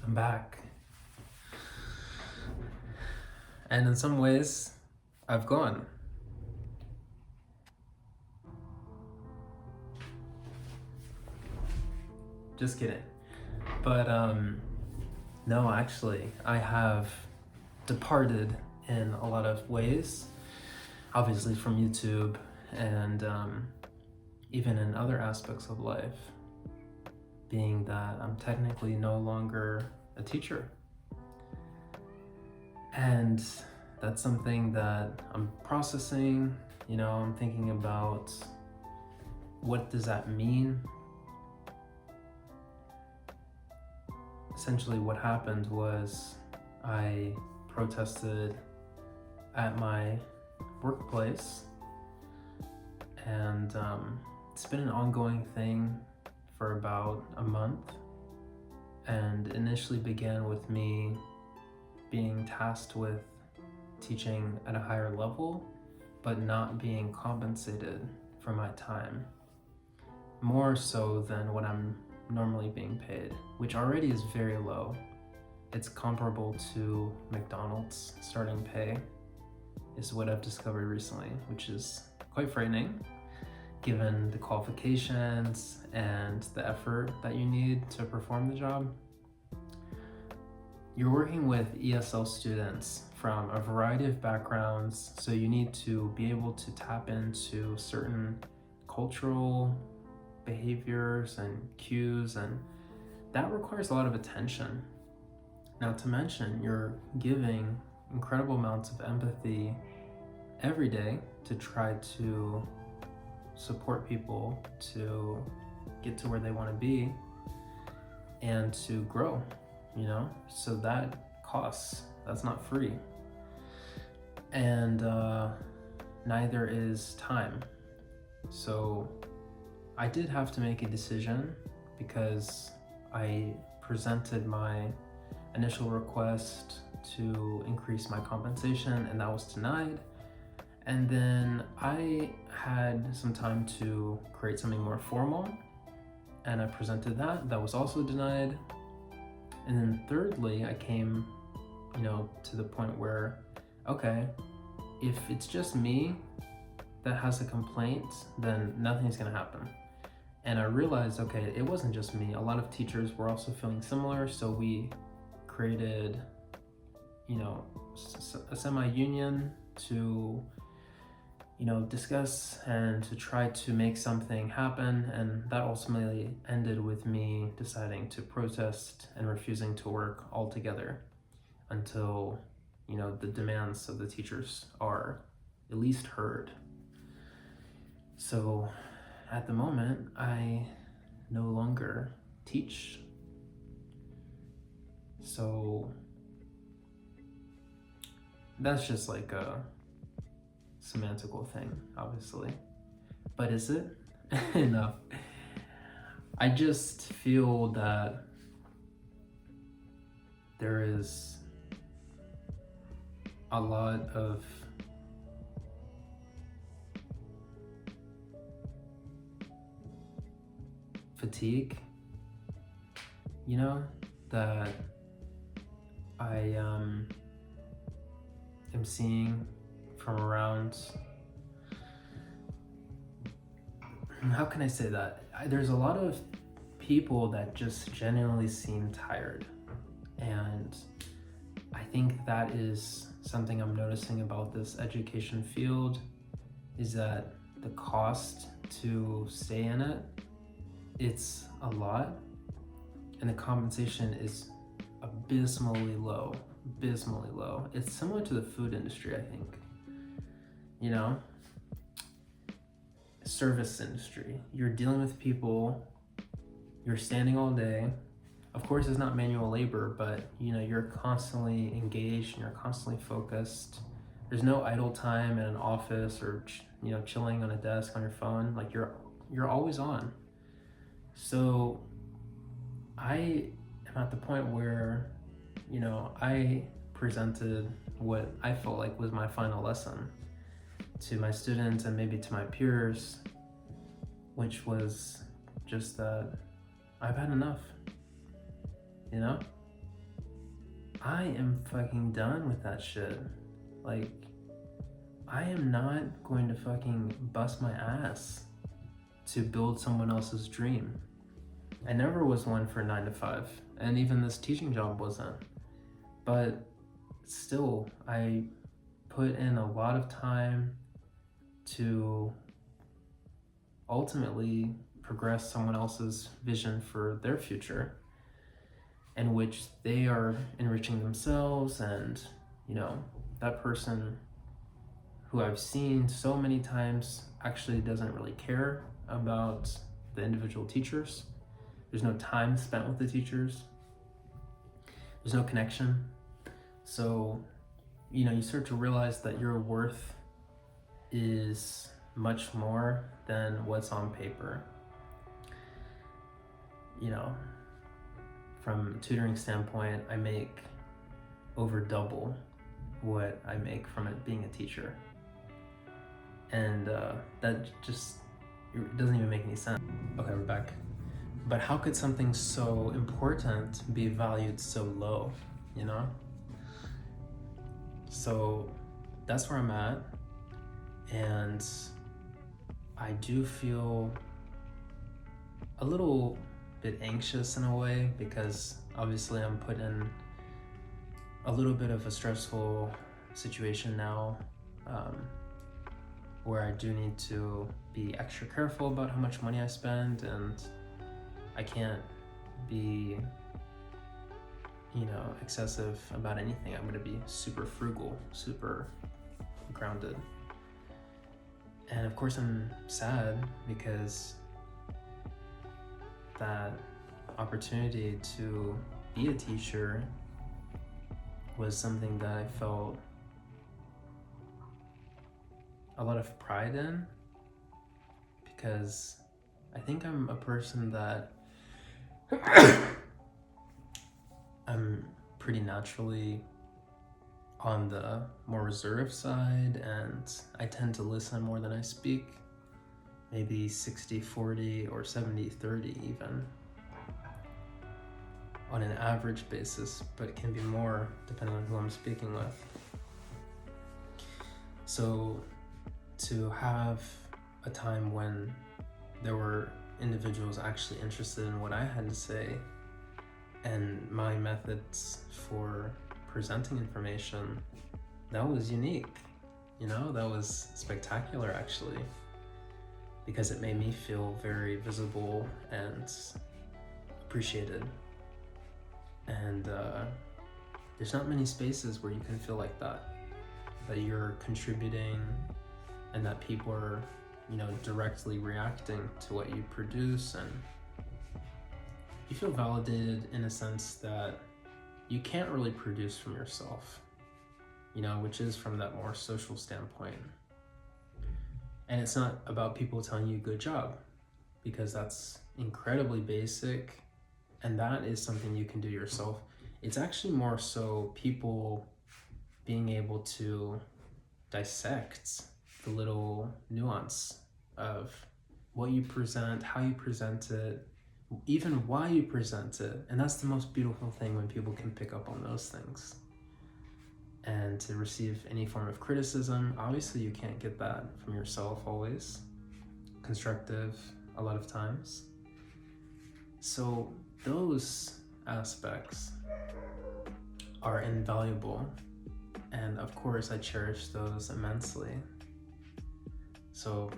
I'm back. And in some ways, I've gone. Just kidding. But no, actually, I have departed in a lot of ways. Obviously from YouTube and even in other aspects of life. Being that I'm technically no longer a teacher. And that's something that I'm processing. I'm thinking about what does that mean? Essentially what happened was I protested at my workplace, and it's been an ongoing thing for about a month, and initially began with me being tasked with teaching at a higher level but not being compensated for my time, more so than what I'm normally being paid, which already is very low. It's comparable to McDonald's starting pay, is what I've discovered recently, which is quite frightening given the qualifications and the effort that you need to perform the job. You're working with ESL students from a variety of backgrounds, so you need to be able to tap into certain cultural behaviors and cues, and that requires a lot of attention. Not to mention, you're giving incredible amounts of empathy every day to try to support people to get to where they want to be and to grow, so that costs. That's not free. And neither is time. So I did have to make a decision because I presented my initial request to increase my compensation, and that was denied. And then I had some time to create something more formal, and I presented that. That was also denied. And then thirdly, I came, to the point where, okay, if it's just me that has a complaint, then nothing's gonna happen. And I realized, okay, it wasn't just me. A lot of teachers were also feeling similar, so we created, a semi-union to, discuss and to try to make something happen. And that ultimately ended with me deciding to protest and refusing to work altogether until, the demands of the teachers are at least heard. So at the moment, I no longer teach. So that's just like a semantical thing, obviously. But is it? No. I just feel that there is a lot of fatigue, that I am seeing from around. How can I say that? There's a lot of people that just genuinely seem tired, and I think that is something I'm noticing about this education field, is that the cost to stay in it, it's a lot, and the compensation is abysmally low. It's similar to the food industry, I think. Service industry. You're dealing with people, you're standing all day. Of course, it's not manual labor, but you're constantly engaged and you're constantly focused. There's no idle time in an office or chilling on a desk on your phone. Like you're always on. So I am at the point where I presented what I felt like was my final lesson to my students and maybe to my peers, which was just that I've had enough. I am fucking done with that shit. Like, I am not going to fucking bust my ass to build someone else's dream. I never was one for 9 to 5, and even this teaching job wasn't. But still, I put in a lot of time to ultimately progress someone else's vision for their future, in which they are enriching themselves, and that person who I've seen so many times actually doesn't really care about the individual teachers. There's no time spent with the teachers. There's no connection. So, you start to realize that your worth is much more than what's on paper. From a tutoring standpoint, I make over double what I make from it being a teacher. And that just doesn't even make any sense. Okay, we're back. But how could something so important be valued so low, So that's where I'm at. And I do feel a little bit anxious in a way, because obviously I'm put in a little bit of a stressful situation now, where I do need to be extra careful about how much money I spend, and I can't be excessive about anything. I'm going to be super frugal, super grounded. And of course I'm sad, because that opportunity to be a teacher was something that I felt a lot of pride in, because I think I'm a person that I'm pretty naturally on the more reserved side, and I tend to listen more than I speak. Maybe 60-40 or 70-30 even, on an average basis, but it can be more depending on who I'm speaking with. So to have a time when there were individuals actually interested in what I had to say and my methods for presenting information, that was unique. That was spectacular, actually, because it made me feel very visible and appreciated. And there's not many spaces where you can feel like that you're contributing and that people are directly reacting to what you produce, and you feel validated in a sense that you can't really produce from yourself, which is from that more social standpoint. And it's not about people telling you good job, because that's incredibly basic, and that is something you can do yourself. It's actually more so people being able to dissect the little nuance of what you present, how you present it, even why you present it. And that's the most beautiful thing, when people can pick up on those things. And to receive any form of criticism, obviously you can't get that from yourself always. Constructive a lot of times. So those aspects are invaluable, and of course I cherish those immensely. So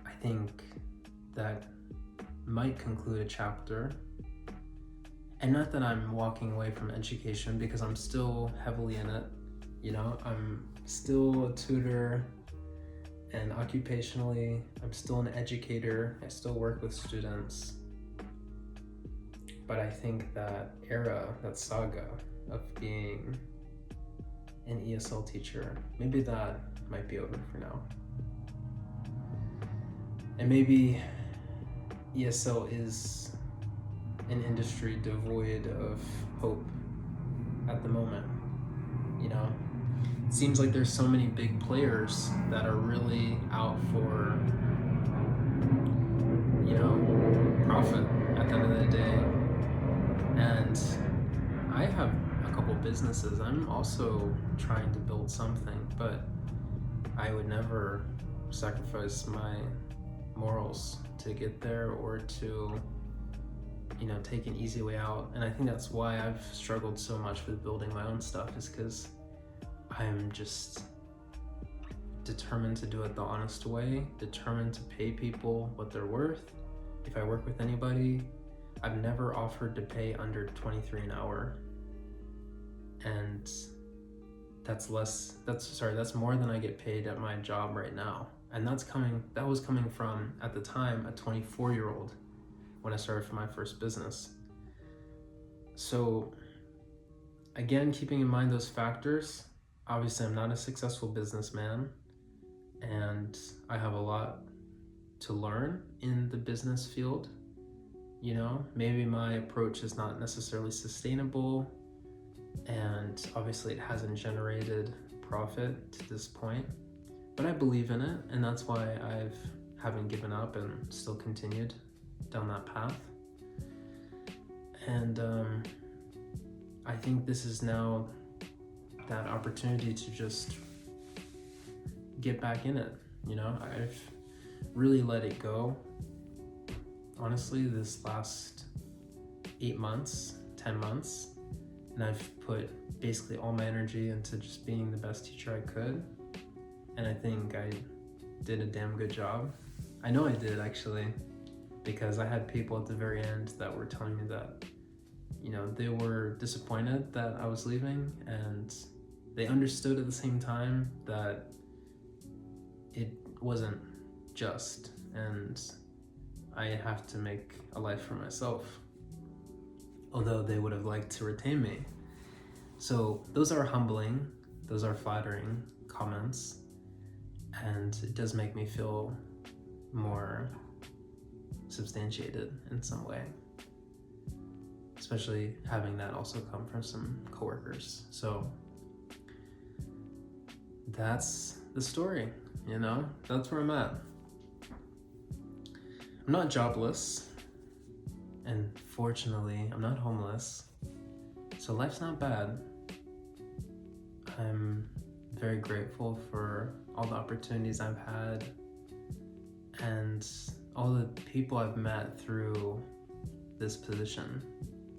I think that might conclude a chapter. And not that I'm walking away from education, because I'm still heavily in it. I'm still a tutor, and occupationally I'm still an educator. I still work with students. But I think that era, that saga of being an ESL teacher, maybe that might be over for now. And maybe ESL is an industry devoid of hope at the moment. It seems like there's so many big players that are really out for, profit at the end of the day. And businesses. I'm also trying to build something, but I would never sacrifice my morals to get there, or to, you know, take an easy way out. And I think that's why I've struggled so much with building my own stuff, is because I'm just determined to do it the honest way, determined to pay people what they're worth. If I work with anybody, I've never offered to pay under 23 an hour. And that's more than I get paid at my job right now. And that was coming from, at the time, a 24-year-old when I started for my first business. So again, keeping in mind those factors, obviously I'm not a successful businessman, and I have a lot to learn in the business field. You know, maybe my approach is not necessarily sustainable, and obviously it hasn't generated profit to this point, but I believe in it, and that's why I haven't given up and still continued down that path. And I think this is now that opportunity to just get back in it. You know, I've really let it go. Honestly, this last 8 months, 10 months, and I've put basically all my energy into just being the best teacher I could. And I think I did a damn good job. I know I did, actually, because I had people at the very end that were telling me that, you know, they were disappointed that I was leaving, and they understood at the same time that it wasn't just, and I have to make a life for myself, although they would have liked to retain me. So those are humbling, those are flattering comments, and it does make me feel more substantiated in some way, especially having that also come from some coworkers. So that's the story, you know, that's where I'm at. I'm not jobless, and fortunately, I'm not homeless, so life's not bad. I'm very grateful for all the opportunities I've had and all the people I've met through this position,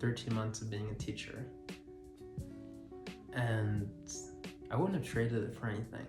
13 months of being a teacher. And I wouldn't have traded it for anything.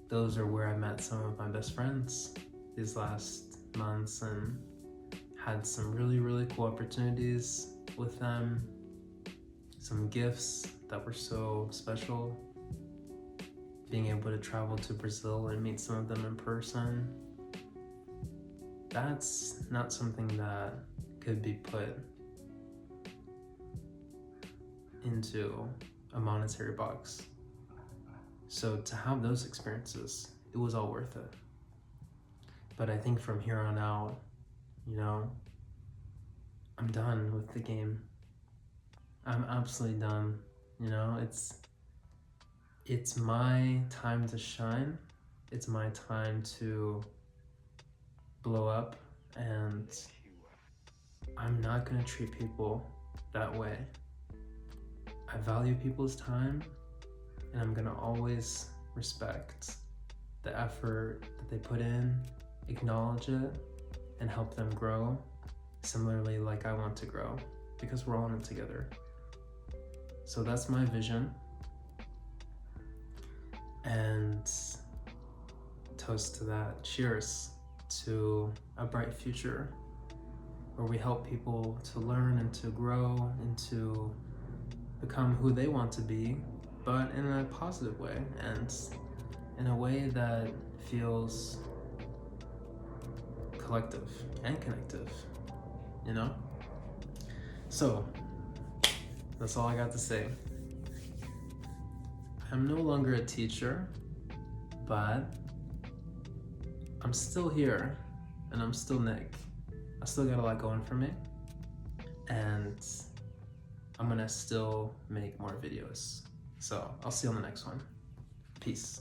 Those are where I met some of my best friends these last months, and had some really, really cool opportunities with them, some gifts that were so special. Being able to travel to Brazil and meet some of them in person, that's not something that could be put into a monetary box. So to have those experiences, it was all worth it. But I think from here on out, you know, I'm done with the game. I'm absolutely done. You know, it's my time to shine. It's my time to blow up, and I'm not gonna treat people that way. I value people's time, and I'm gonna always respect the effort that they put in, acknowledge it, and help them grow similarly like I want to grow, because we're all in it together. So that's my vision. And toast to that. Cheers to a bright future where we help people to learn and to grow and to become who they want to be, but in a positive way and in a way that feels collective and connective, you know? So that's all I got to say. I'm no longer a teacher, but I'm still here, and I'm still Nick. I still got a lot going for me, and I'm gonna still make more videos. So I'll see you on the next one. Peace.